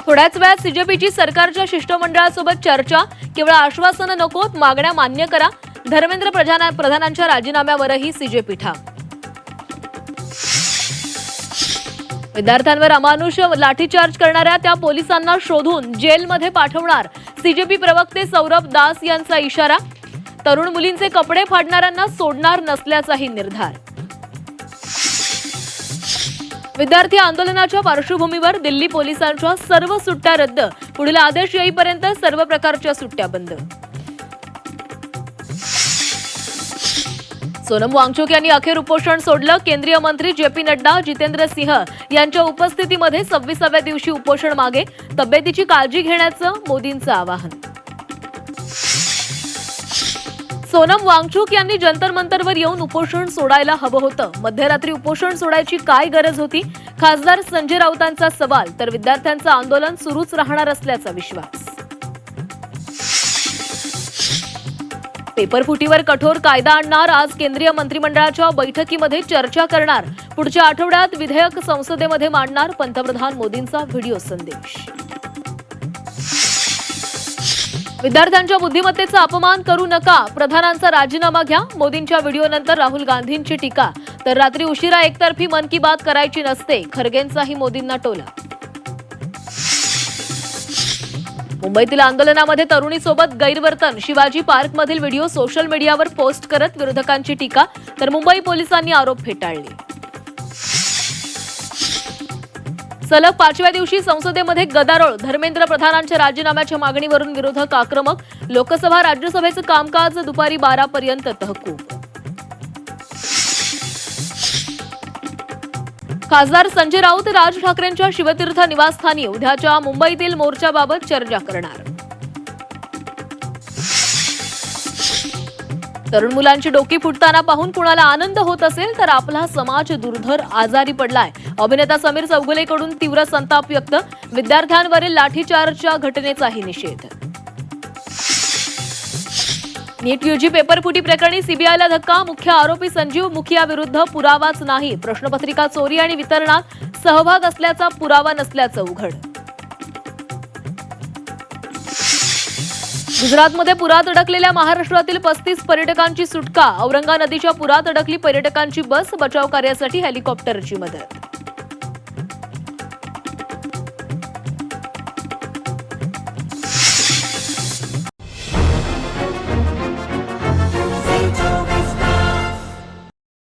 थोड्याच वेळात सीजेपीची सरकारच्या शिष्टमंडळासोबत चर्चा. केवळ आश्वासनं नकोत, मागण्या मान्य करा. धर्मेंद्र प्रधानांच्या राजीनाम्यावरही सीजेपी ठाम. विद्यार्थ्यांवर अमानुष लाठीचार्ज करणाऱ्या त्या पोलिसांना शोधून जेलमध्ये पाठवणार. सीजेपी प्रवक्ते सौरभ दास यांचा इशारा. तरुण मुलींचे कपडे फाडणाऱ्यांना सोडणार नसल्याचाही निर्धार. विद्यार्थी आंदोलनाच्या पार्श्वभूमीवर दिल्ली पोलिसांच्या सर्व सुट्ट्या रद्द. पुढील आदेश येईपर्यंत सर्व प्रकारच्या सुट्ट्या बंद. सोनम वांगचुक यांनी अखेर उपोषण सोडलं. केंद्रीय मंत्री जे.पी. नड्डा, जितेंद्र सिंह यांच्या उपस्थितीमध्ये 26व्या दिवशी उपोषण मागे. तब्येतीची काळजी घेण्याचं मोदींचं आवाहन. सोनम वांगचुक यांनी जंतर मंतरवर येऊन उपोषण सोडायला हवं होतं. मध्यरात्री उपोषण सोडायची काय गरज होती? खासदार संजय राऊतांचा सवाल. तर विद्यार्थ्यांचं आंदोलन सुरूच राहणार असल्याचा विश्वास. पेपरफुटीवर कठोर कायदा आणणार. आज केंद्रीय मंत्रिमंडळाच्या बैठकीमध्ये चर्चा करणार. पुढच्या आठवड्यात विधेयक संसदेमध्ये मांडणार. पंतप्रधान मोदींचा व्हिडिओ संदेश. विद्यार्थ्यांच्या बुद्धिमत्तेचा अपमान करू नका. प्रधानांचा राजीनामा घ्या. मोदींच्या व्हिडिओनंतर राहुल गांधींची टीका. तर रात्री उशिरा एकतर्फी मन की बात करायची नसते. खरगेंचाही मोदींना टोला. मुंबईतील आंदोलनामध्ये तरुणीसोबत गैरवर्तन. शिवाजी पार्कमधील व्हिडिओ सोशल मीडियावर पोस्ट करत विरोधकांची टीका. तर मुंबई पोलिसांनी आरोप फेटाळले. सलग 5व्या दिवशी संसदेमध्ये गदारोळ. धर्मेंद्र प्रधानांच्या राजीनाम्याच्या मागणीवरून विरोधक आक्रमक. लोकसभा राज्यसभेचं कामकाज दुपारी 12 पर्यंत तहकूब. खासदार संजय राऊत राज ठाकरेंच्या शिवतीर्थ निवासस्थानी उद्याच्या मुंबईतील मोर्चाबाबत चर्चा करणार. तरुण मुलांची डोकी फुटताना पाहून कुणाला आनंद होत असेल तर आपला समाज दुर्धर आजारी पडलाय. अभिनेता समीर चौगुलेकडून तीव्र संताप व्यक्त. विद्यार्थ्यांवरील लाठीचार्जच्या घटनेचाही निषेध. नीट यूजी पेपरफुटी प्रकरणी सीबीआयला धक्का. मुख्य आरोपी संजीव मुखिया विरुद्ध पुरावाच नाही. प्रश्नपत्रिका चोरी आणि वितरणात सहभाग असल्याचा पुरावा नसल्याचं उघड. गुजरातमध्ये पुरात अडकलेल्या महाराष्ट्रातील 35 पर्यटकांची सुटका. औरंगा नदीच्या पुरात अडकली पर्यटकांची बस. बचाव कार्यासाठी हेलिकॉप्टरची मदत.